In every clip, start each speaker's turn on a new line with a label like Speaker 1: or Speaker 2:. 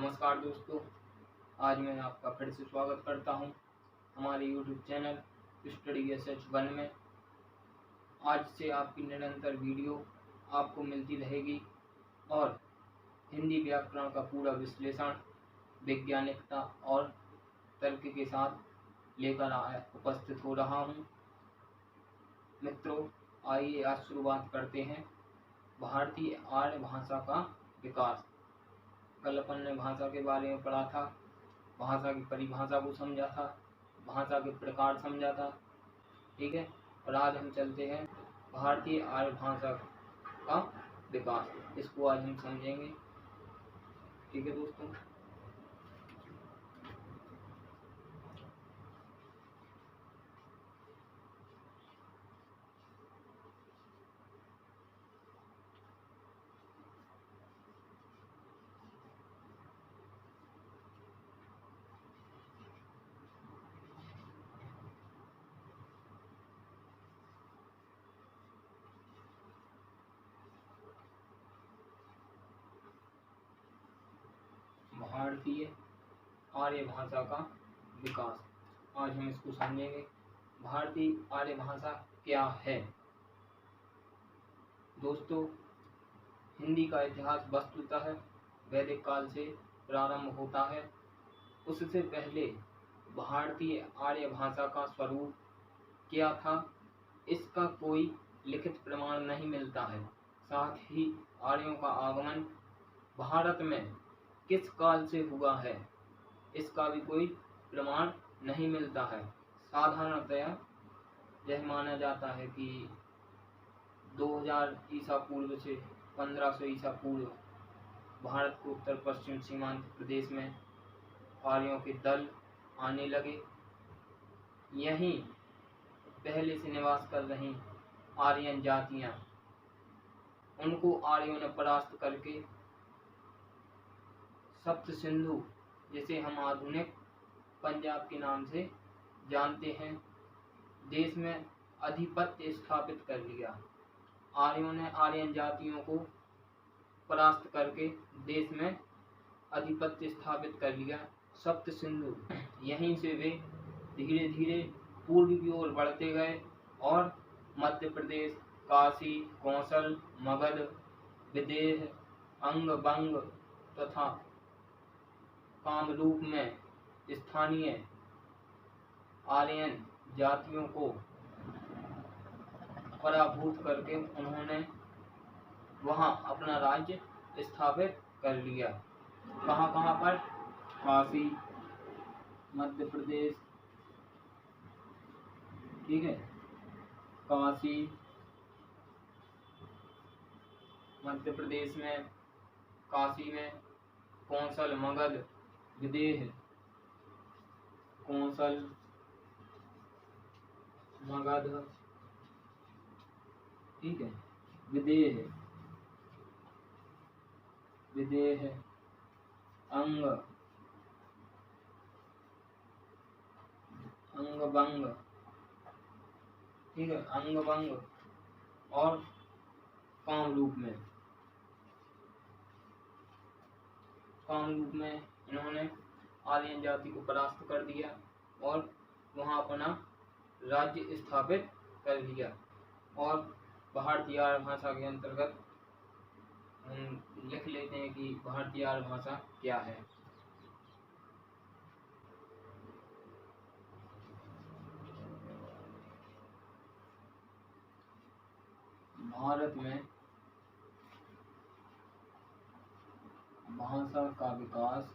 Speaker 1: नमस्कार दोस्तों, आज मैं आपका फिर से स्वागत करता हूं हमारे YouTube चैनल स्टडी SH1 में। आज से आपकी निरंतर वीडियो आपको मिलती रहेगी और हिंदी व्याकरण का पूरा विश्लेषण वैज्ञानिकता और तर्क के साथ लेकर उपस्थित हो रहा हूं। मित्रों, आइए आज शुरुआत करते हैं भारतीय आर्य भाषा का विकास। कल अपन ने भाषा के बारे में पढ़ा था, भाषा की परिभाषा को समझा था, भाषा के प्रकार समझा था, ठीक है। और आज हम चलते हैं भारतीय आर्य भाषा का विकास, इसको आज हम समझेंगे, ठीक है दोस्तों। भारतीय आर्य भाषा का विकास, आज हम इसको समझेंगे। भारतीय आर्य भाषा क्या है दोस्तों? हिंदी का इतिहास वस्तुतः वैदिक काल से प्रारंभ होता है। उससे पहले भारतीय आर्य भाषा का स्वरूप क्या था, इसका कोई लिखित प्रमाण नहीं मिलता है। साथ ही आर्यों का आगमन भारत में किस काल से हुआ है, इसका भी कोई प्रमाण नहीं मिलता है। साधारणतया यह माना जाता है कि 2000 ईसा पूर्व से 1500 ईसा पूर्व भारत को उत्तर पश्चिम सीमांत प्रदेश में आर्यों के दल आने लगे। यहीं पहले से निवास कर रही आर्यन जातियां, उनको आर्यों ने परास्त करके सप्त सिंधु, जिसे हम आधुनिक पंजाब के नाम से जानते हैं, देश में आधिपत्य स्थापित कर लिया। आर्यों ने आर्यन जातियों को परास्त करके देश में आधिपत्य स्थापित कर लिया। सप्त सिंधु, यहीं से वे धीरे धीरे पूर्व की ओर बढ़ते गए और मध्य प्रदेश, काशी, कौशल, मगध, विदेह, अंग बंग तथा कामरूप में स्थानीय आर्यन जातियों को पराभूत करके उन्होंने वहां अपना राज्य स्थापित कर लिया। कहाँ कहाँ पर? काशी, मध्य प्रदेश, ठीक है, काशी मध्य प्रदेश में, काशी में, कौशल, मगध, विदेह, कौशल, मगध, ठीक है, विदेह, विदेह, अंग, अंग बंग, ठीक है, अंग बंग और कामरूप में। कामरूप में इन्होंने आर्यन जाति को परास्त कर दिया और वहां अपना राज्य स्थापित कर लिया। और भारतीय आर्य भाषा के अंतर्गत हम लिख लेते हैं कि भारतीय आर्य भाषा क्या है। भारत में भाषा का विकास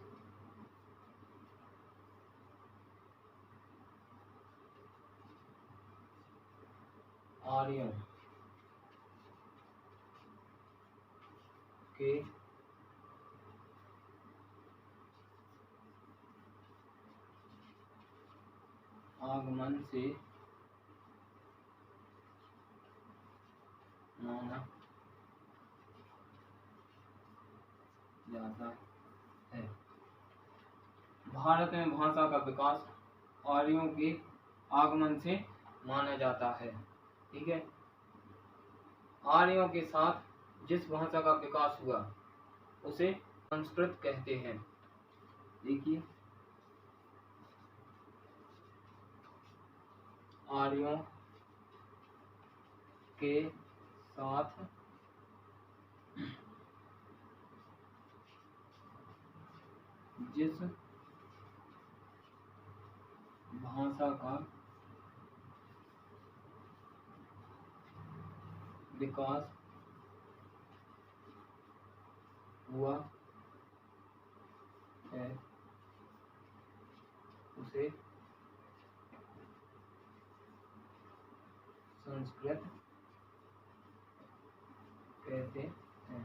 Speaker 1: आर्यों के आगमन से माना जाता है। भारत में भाषा का विकास आर्यों के आगमन से माना जाता है, ठीक है। आर्यों के साथ जिस भाषा का विकास हुआ उसे संस्कृत कहते हैं। देखिए आर्यों के साथ जिस भाषा का विकास हुआ है उसे संस्कृत कहते हैं।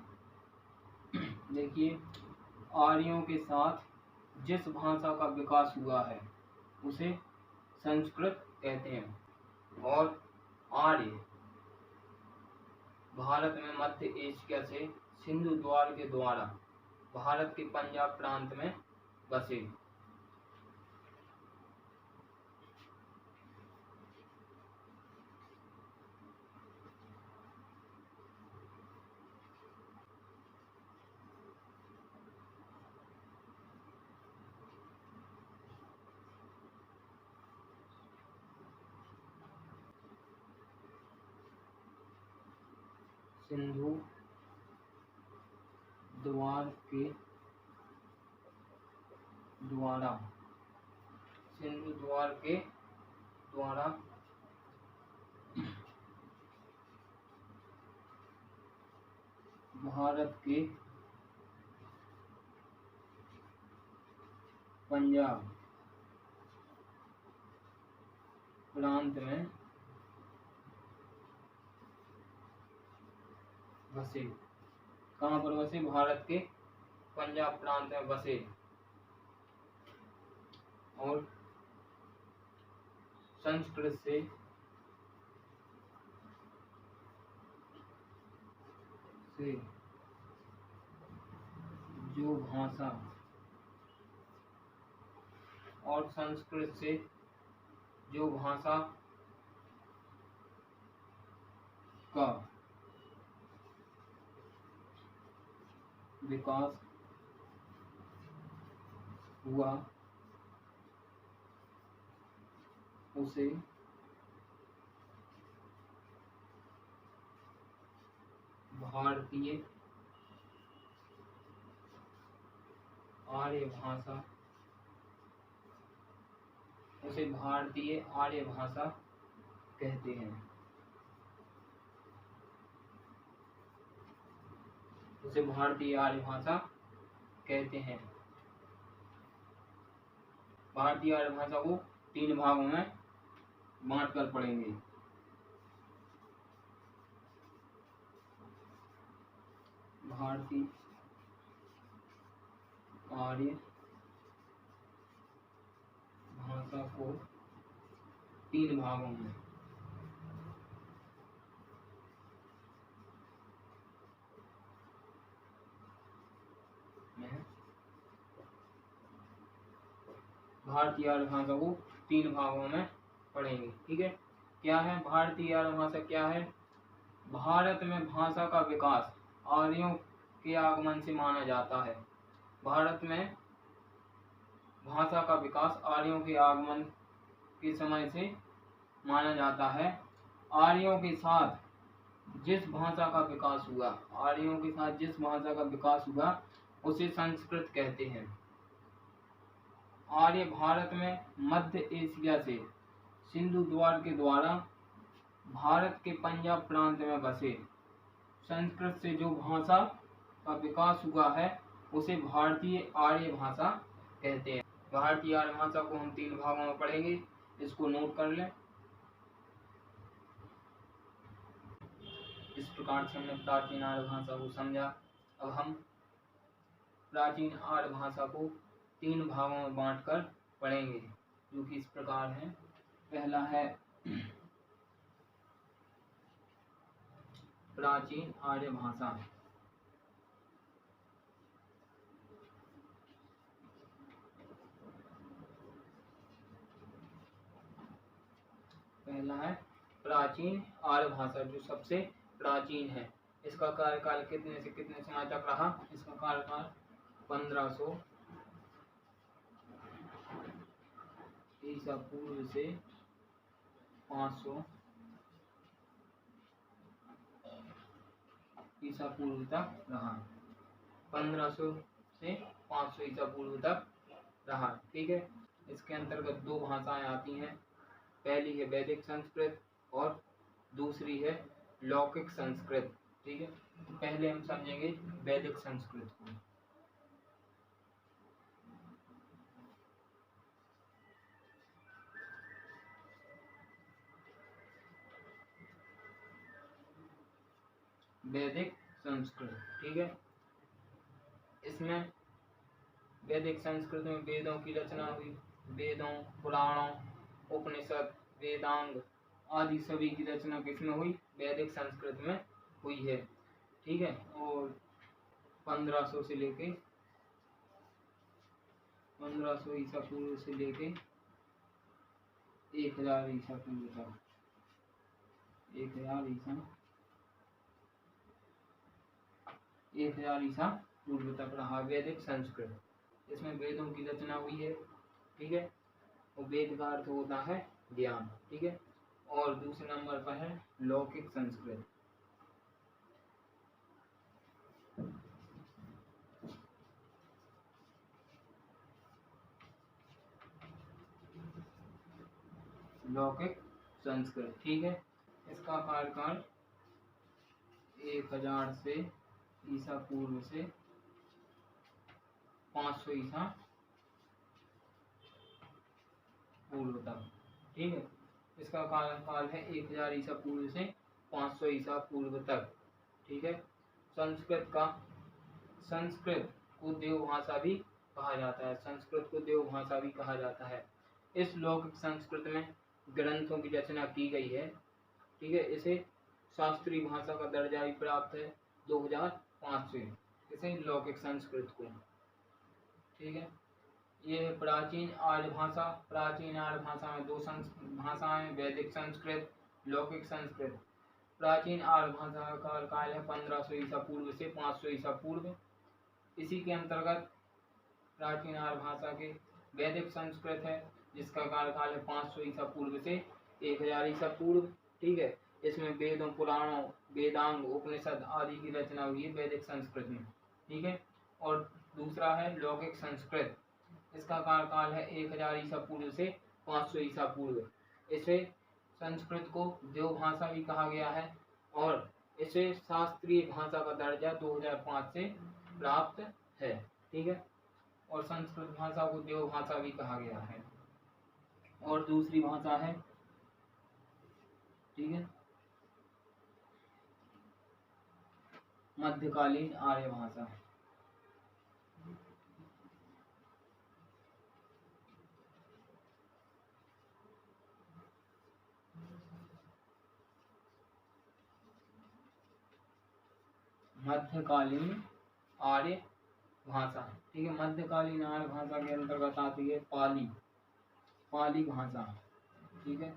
Speaker 1: देखिए आर्यों के साथ जिस भाषा का विकास हुआ है उसे संस्कृत कहते हैं। और आर्य भारत में मध्य एशिया से सिंधु द्वार के द्वारा भारत के पंजाब प्रांत में बसे। सिंधु द्वार के द्वारा सिंधु द्वार के द्वारा भारत के पंजाब प्रांत में बसे। कहाँ पर बसे? भारत के पंजाब प्रांत में बसे। और संस्कृत से जो भाषा और संस्कृत से जो भाषा का विकास हुआ उसे भारतीय आर्य भाषा कहते हैं। उसे भारतीय आर्य भाषा कहते हैं। भारतीय आर्य भाषा को 3 भागों में बांट कर पढ़ेंगे। भारतीय आर्य भाषा को 3 भागों में भारतीय आर्य भाषा को 3 भागों में पढ़ेंगे। ठीक है, क्या है भारतीय आर्य भाषा? क्या है? भारत में भाषा का विकास आर्यों के आगमन से माना जाता है। भारत में भाषा का विकास आर्यों के आगमन के समय से माना जाता है। आर्यों के साथ जिस भाषा का विकास हुआ उसे संस्कृत कहते हैं। आर्य भारत में मध्य एशिया से सिंधु द्वार के द्वारा भारत के पंजाब प्रांत में बसे। संस्कृत से जो भाषा का विकास हुआ है उसे भारतीय आर्य भाषा कहते हैं। भारतीय आर्य भाषा को हम 3 भागों में पढ़ेंगे, इसको नोट कर लें। इस प्रकार से हमने प्राचीन आर्य भाषा को समझा। अब हम प्राचीन आर्य भाषा को 3 भागों में बांटकर पढ़ेंगे, जो कि इस प्रकार है। पहला है प्राचीन आर्य भाषा। पहला है प्राचीन आर्य भाषा, जो सबसे प्राचीन है। इसका कार्यकाल कितने से कितने समय तक रहा? इसका कार्यकाल 1500 ईसा पूर्व से 500 ईसा पूर्व तक रहा। 1500 से 500 ईसा पूर्व तक रहा। ठीक है, इसके अंतर्गत दो भाषाएं आती हैं, पहली है वैदिक संस्कृत और दूसरी है लौकिक संस्कृत। ठीक है, तो पहले हम समझेंगे वैदिक संस्कृत को। वैदिक संस्कृत, ठीक है, इसमें वैदिक संस्कृत में वेदों की रचना हुई। वेदों, पुराणों, उपनिषद, वेदांग आदि सभी की रचना किसमें हुई? वैदिक संस्कृत में हुई है। ठीक है, और 1500 से लेके 1500 ईसा पूर्व से लेके 1000 ईसा पूर्व तक 1000 ईसा पूर्व तक रहा वैदिक संस्कृत। इसमें वेदों की रचना हुई है। ठीक है, और वेद का अर्थ होता है ज्ञान। ठीक है, और दूसरे नंबर पर है लौकिक संस्कृत। लौकिक संस्कृत, ठीक है, इसका कार्यकाल 1000 से ईसा पूर्व से 500 ईसा पूर्व तक। ठीक है, इसका कार्यकाल है 1000 ईसा पूर्व से 500 ईसा पूर्व तक। ठीक है, संस्कृत को देवभाषा भी कहा जाता है। संस्कृत को देवभाषा भी कहा जाता है। इस लौकिक संस्कृत में ग्रंथों की रचना की गई है। ठीक है, इसे शास्त्रीय भाषा का दर्जा भी प्राप्त है 2005 से, इसे लौकिक संस्कृत को। ठीक है, ये है प्राचीन आर्य भाषा। प्राचीन आर्य भाषा में दो भाषाएं, वैदिक संस्कृत, लौकिक संस्कृत। प्राचीन आर्य भाषा का कार्यकाल है 1500 ईसा पूर्व से 500 ईसा पूर्व। इसी के अंतर्गत प्राचीन आर्य भाषा के वैदिक संस्कृत है, जिसका कार्यकाल है 500 ईसा पूर्व से 1000 ईसा पूर्व। ठीक है, इसमें वेदों, पुराणों, वेदांग, उपनिषद आदि की रचना हुई है वैदिक संस्कृत में। ठीक है, और दूसरा है लौकिक संस्कृत। इसका कार्यकाल है 1000 ईसा पूर्व से 500 ईसा पूर्व। इसे संस्कृत को देवभाषा भी कहा गया है और इसे शास्त्रीय भाषा का दर्जा 2005 से प्राप्त है। ठीक है, और संस्कृत भाषा को देवभाषा भी कहा गया है। और दूसरी भाषा है, ठीक है, मध्यकालीन आर्य भाषा। मध्यकालीन आर्य भाषा, ठीक है, मध्यकालीन आर्य भाषा के अंतर्गत आती है पाली भाषा। ठीक है,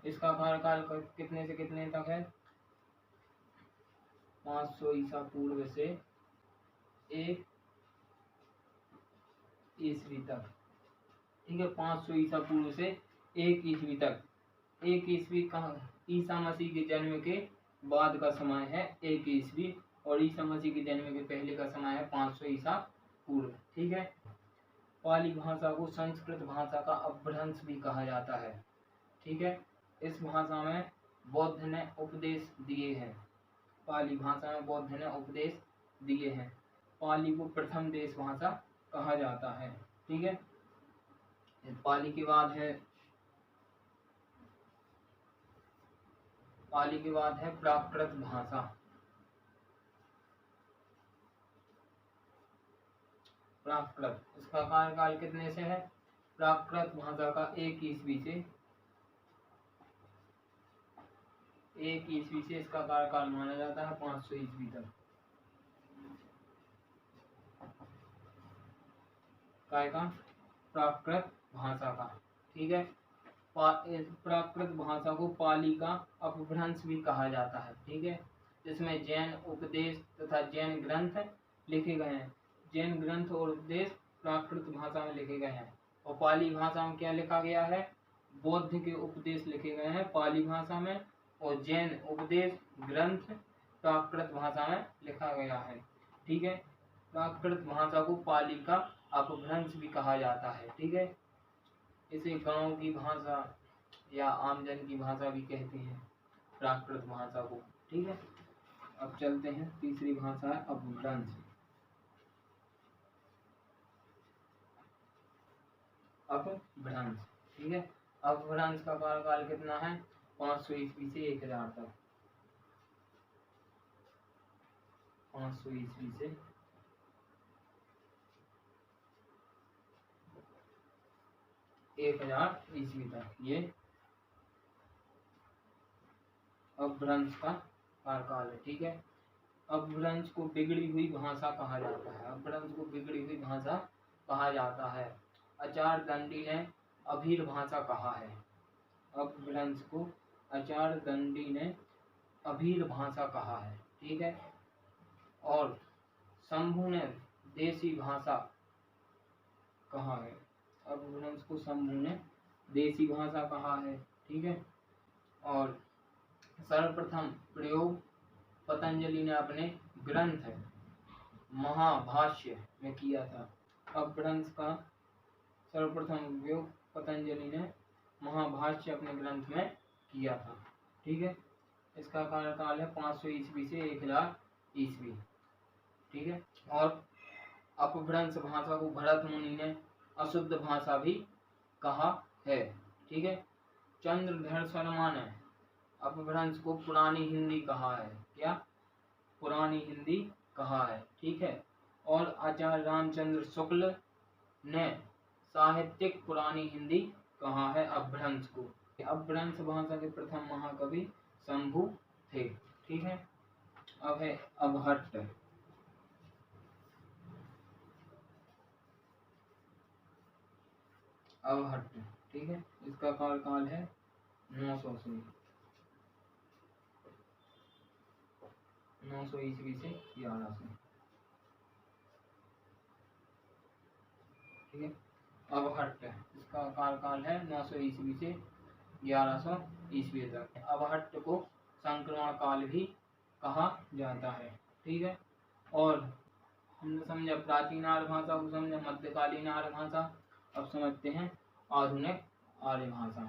Speaker 1: इसका कार्यकाल कितने से कितने तक है? 500 ईसा पूर्व से 1 ईस्वी तक। ठीक है, 500 ईसा पूर्व से 1 ईस्वी तक। 1 ईस्वी का ईसा मसीह के जन्म के बाद का समय है 1 ईस्वी, और ईसा मसीह के जन्म के पहले का समय है 500 ईसा पूर्व। ठीक है, पाली भाषा को संस्कृत भाषा का अपभ्रंश भी कहा जाता है। ठीक है, इस भाषा में बौद्ध ने उपदेश दिए हैं। पाली भाषा में बौद्ध ने उपदेश दिए हैं। पाली को प्रथम देश भाषा कहा जाता है। ठीक है, पाली के बाद है प्राकृत भाषा। प्राकृत, इसका कार्यकाल कितने से है? प्राकृत भाषा का 1 ईस्वी से इसका कार्यकाल माना जाता है 500 ईस्वी तक। काय का? प्राकृत भाषा का। ठीक है, प्राकृत भाषा को पाली का अपभ्रंश भी कहा जाता है। ठीक है, इसमें जैन उपदेश तथा जैन ग्रंथ लिखे गए हैं। जैन ग्रंथ और उपदेश प्राकृत भाषा में लिखे गए हैं। और पाली भाषा में क्या लिखा गया है, बौद्ध के उपदेश लिखे गए हैं पाली भाषा में, और जैन उपदेश ग्रंथ प्राकृत भाषा में लिखा गया है। ठीक है, प्राकृत भाषा को पाली का अपभ्रंश भी कहा जाता है। ठीक है, इसे गांव की भाषा या आमजन की भाषा भी कहते हैं प्राकृत भाषा को। ठीक है, अब चलते हैं, तीसरी भाषा है अपभ्रंश। अपभ्रंश, ठीक है, अपभ्रंश का कार्यकाल कितना है, 500 ईस्वी से 1000 तक। 500 ईस्वी से 1000 ईस्वी तक ये अपभ्रंश का कार्यकाल है। ठीक है, अपभ्रंश को बिगड़ी हुई भाषा कहा जाता है। अपभ्रंश को बिगड़ी हुई भाषा कहा जाता है। आचार्य दंडी ने अभीर भाषा कहा है। अपभ्रंश को आचार्य दंडी ने अभीर भाषा कहा है। ठीक है, और शंभु ने देसी भाषा कहा है। अपभ्रंश को शंभु ने देसी भाषा कहा है। ठीक है, और सर्वप्रथम प्रयोग पतंजलि ने अपने ग्रंथ महाभाष्य में किया था। अपभ्रंश का सर्वप्रथम उपयोग पतंजलि ने महाभाष्य अपने ग्रंथ में किया था। ठीक है, इसका कार्यकाल है 500 ईस्वी से 1000 ईस्वी। ठीक है, और अपभ्रंश भाषा को भरत मुनि ने अशुद्ध भाषा भी कहा है। ठीक है, चंद्रधर शर्मा ने अपभ्रंश को पुरानी हिंदी कहा है। क्या, पुरानी हिंदी कहा है। ठीक है, और आचार्य रामचंद्र शुक्ल ने साहित्यिक पुरानी हिंदी कहा है अपभ्रंश को। अपभ्रंश भाषा के प्रथम महाकवि शंभु थे। ठीक है, अब है अवहट्ट। अवहट्ट, ठीक है, इसका कार्यकाल है 900 से 900 ईस्वी से 1100। ठीक है, अवहट्ट, इसका कार्यकाल है 900 ईस्वी से 1100 ईस्वी तक। अवहट्ट को संक्रमण काल भी कहा जाता है। ठीक है, और हमने समझा प्राचीन आर्य भाषा को, समझा मध्यकालीन आर्य भाषा। अब समझते हैं आधुनिक आर्य भाषा।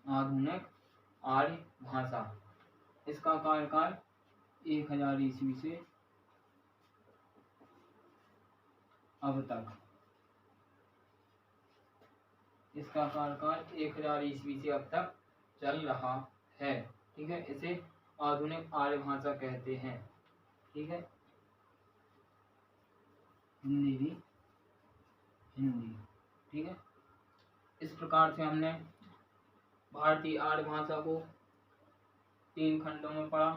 Speaker 1: आधुनिक आर्य भाषा, इसका कार्यकाल 1000 ईस्वी से अब तक। इसका कार्यकाल 1000 ईस्वी से अब तक चल रहा है। ठीक है, इसे आधुनिक आर्य भाषा कहते हैं। ठीक है, हिंदी भी हिंदी। ठीक है, इस प्रकार से हमने भारतीय आर्य भाषा को 3 खंडों में पढ़ा।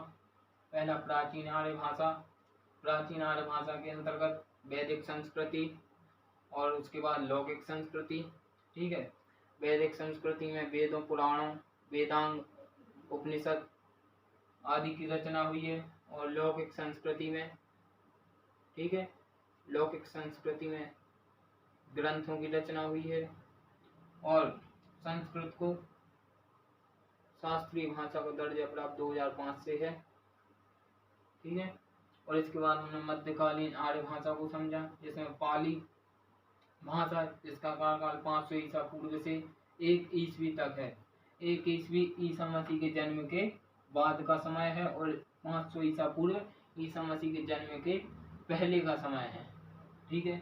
Speaker 1: पहला प्राचीन आर्य भाषा। प्राचीन आर्य भाषा के अंतर्गत वैदिक संस्कृति और उसके बाद लौकिक संस्कृति। ठीक है, वैदिक संस्कृति में वेदों, पुराणों, वेदांग, उपनिषद आदि की रचना हुई है। और लौकिक संस्कृति में, ठीक है, लौकिक संस्कृति में ग्रंथों की रचना हुई है। और संस्कृत को शास्त्रीय भाषा का दर्जा प्राप्त 2005 से है। ठीक है, और इसके बाद हमने मध्यकालीन आर्य भाषा को समझा, जिसमें पाली भाषा, जिसका कार्यकाल 500 ईसा पूर्व से 1 ईस्वी तक है। 1 ईस्वी ईसा मसीह के जन्म के बाद का समय है, और 500 ईसा पूर्व ईसा मसीह के जन्म के पहले का समय है। ठीक है,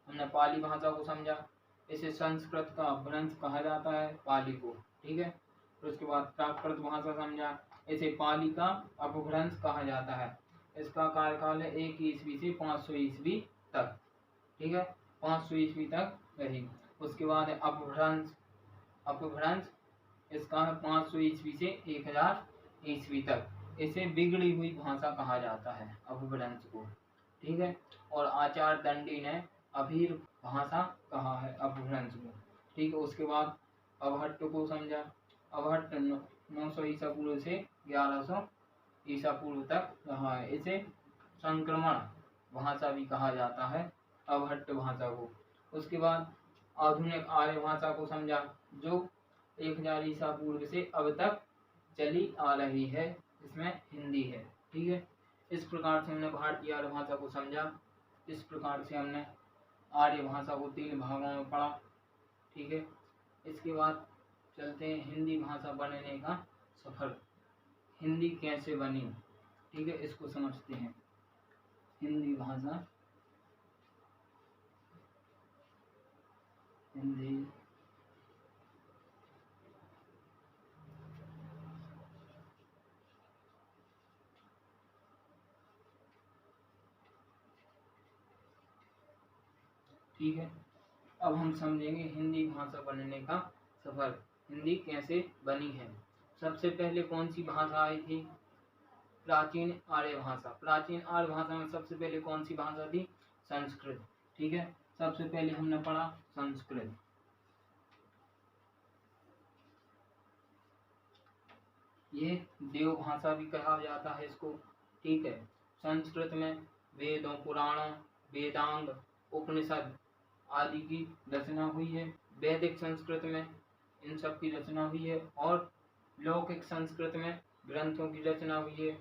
Speaker 1: हमने पाली भाषा को समझा। इसे संस्कृत का अपभ्रंश कहा जाता है, पाली को। ठीक है, तो उसके बाद प्राकृत भाषा समझा, इसे पाली का अपभ्रंश कहा जाता है। इसका कार्यकाल है 1 ईस्वी से 500 ईस्वी तक। ठीक है, 500 ईस्वी तक रही। उसके बाद है अपभ्रंश। अपभ्रंश इसका है 500 ईस्वी से 1000 ईस्वी तक। इसे बिगड़ी हुई भाषा कहा जाता है, अपभ्रंश को। ठीक है, और आचार्य दंडी ने अभीर भाषा कहा है अपभ्रंश को। ठीक है, उसके बाद अवहट्ट को समझा। अवहट्ट 900 ईसा पूर्व से 1100 ईसा पूर्व तक रहा है। इसे संक्रमण भाषा भी कहा जाता है, अवहट्ट भाषा को। उसके बाद आधुनिक आर्य भाषा को समझा, जो 1000 ईसा पूर्व से अब तक चली आ रही है, इसमें हिंदी है। ठीक है, इस प्रकार से हमने भारतीय आर्य भाषा को समझा। इस प्रकार से हमने आर्य भाषा को 3 भागों में पढ़ा। ठीक है, इसके बाद चलते हैं हिंदी भाषा बनने का सफर। हिंदी कैसे बनी, ठीक है, इसको समझते हैं। हिंदी भाषा, हिंदी ठीक है, अब हम समझेंगे हिंदी भाषा बनने का सफर। हिंदी कैसे बनी है। सबसे पहले कौन सी भाषा आई थी? प्राचीन आर्य भाषा। प्राचीन आर्य भाषा में सबसे पहले कौन सी भाषा थी? संस्कृत। ठीक है, सबसे पहले हमने पढ़ा संस्कृत। ये देव भाषा भी कहा जाता है इसको। ठीक है, संस्कृत में वेदों, पुराणों, वेदांग, उपनिषद आदि की रचना हुई है। वैदिक संस्कृत में इन सब की रचना हुई है, और लौकिक संस्कृत में ग्रंथों की रचना हुई है,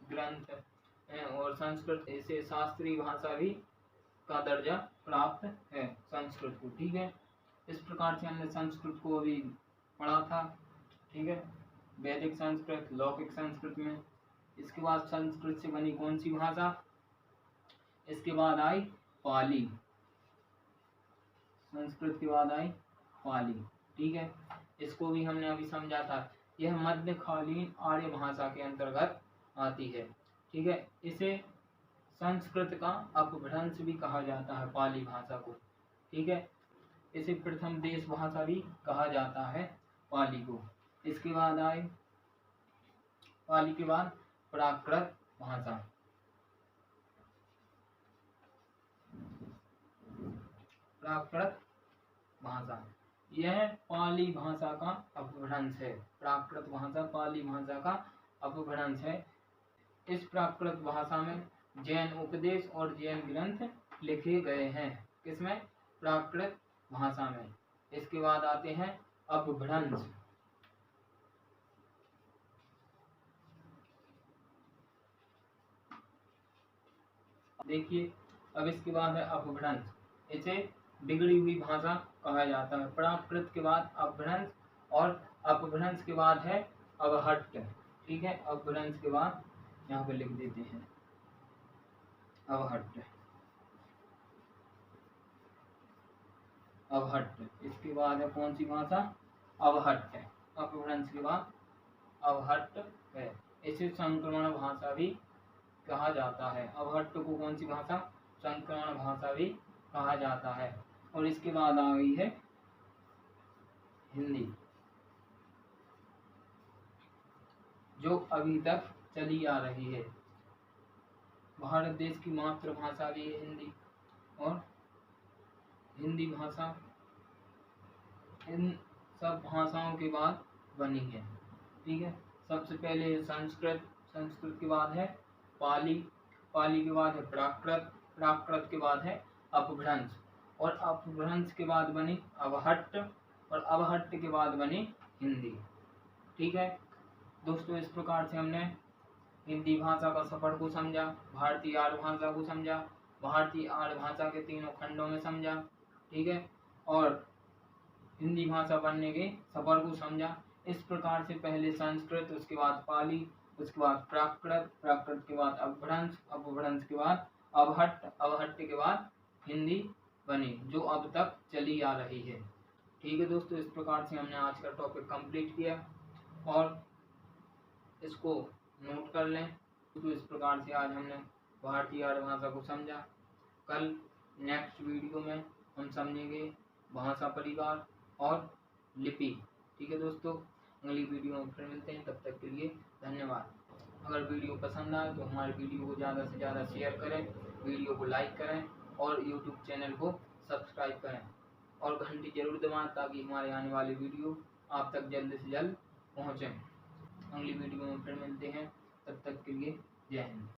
Speaker 1: ग्रंथ। और संस्कृत इसे शास्त्रीय भाषा भी का दर्जा प्राप्त है संस्कृत को। ठीक है, इस प्रकार से हमने संस्कृत को अभी पढ़ा था। ठीक है, वैदिक संस्कृत, लौकिक संस्कृत में। इसके बाद संस्कृत से बनी कौन सी भाषा? इसके बाद आई पाली। संस्कृत के बाद आई पाली। ठीक है, इसको भी हमने अभी समझा था। यह मध्यकालीन आर्य भाषा के अंतर्गत आती है। ठीक है, इसे संस्कृत का अपभ्रंश भी कहा जाता है, पाली भाषा को। ठीक है, इसे प्रथम देश भाषा भी कहा जाता है, पाली को। इसके बाद आए पाली के बाद प्राकृत भाषा। प्राकृत भाषा यह पाली भाषा का अपभ्रंश है। प्राकृत भाषा पाली भाषा का अपभ्रंश है। इस प्राकृत भाषा में जैन उपदेश और जैन ग्रंथ लिखे गए हैं। किसमें? प्राकृत भाषा में। इसके बाद आते हैं अपभ्रंश। देखिए, अब इसके बाद है अपभ्रंश। इसे बिगड़ी हुई भाषा कहा जाता है। प्राकृत के बाद अपभ्रंश, और अपभ्रंश के बाद है अवहट्ट। ठीक है, अपभ्रंश के बाद यहाँ पे लिख देते हैं अवहट्ट। अवहट्ट इसके बाद है कौन सी भाषा? अवहट्ट। अपभ्रंश के बाद अवहट्ट है। इसे संक्रमण भाषा भी कहा जाता है। अवहट्ट को कौन सी भाषा? संक्रमण भाषा भी कहा जाता है। और इसके बाद आ गई है हिंदी, जो अभी तक चली आ रही है। भारत देश की मातृभाषा भी है हिंदी, और हिंदी भाषा इन सब भाषाओं के बाद बनी है। ठीक है, सबसे पहले संस्कृत, संस्कृत के बाद है पाली, पाली के बाद है प्राकृत, प्राकृत के बाद है अपभ्रंश, और अपभ्रंश के बाद बनी अवहट्ट, और अवहट्ट के बाद बनी हिंदी। ठीक है दोस्तों, इस प्रकार से हमने हिंदी भाषा का सफर को समझा, भारतीय आर्य भाषा को समझा, भारतीय आर्य भाषा के तीनों खंडों में समझा। ठीक है, और हिंदी भाषा बनने के सफर को समझा। इस प्रकार से पहले संस्कृत, उसके बाद पाली, उसके बाद प्राकृत, प्राकृत के बाद अपभ्रंश, अपभ्रंश के बाद अवहट्ट, अवहट्ट के बाद हिंदी बनी, जो अब तक चली आ रही है। ठीक है दोस्तों, इस प्रकार से हमने आज का टॉपिक कंप्लीट किया, और इसको नोट कर लें। तो इस प्रकार से आज हमने भारतीय आर्य भाषा को समझा। कल नेक्स्ट वीडियो में हम समझेंगे भाषा परिवार और लिपि। ठीक है दोस्तों, अगली वीडियो में फिर मिलते हैं। तब तक के लिए धन्यवाद। अगर वीडियो पसंद आए तो हमारे वीडियो को ज़्यादा से ज़्यादा शेयर करें, वीडियो को लाइक करें, और यूट्यूब चैनल को सब्सक्राइब करें, और घंटी जरूर दबाएं, ताकि हमारे आने वाली वीडियो आप तक जल्द से जल्द पहुँचे। अगली वीडियो में फिर मिलते हैं, तब तक के लिए जय हिंद।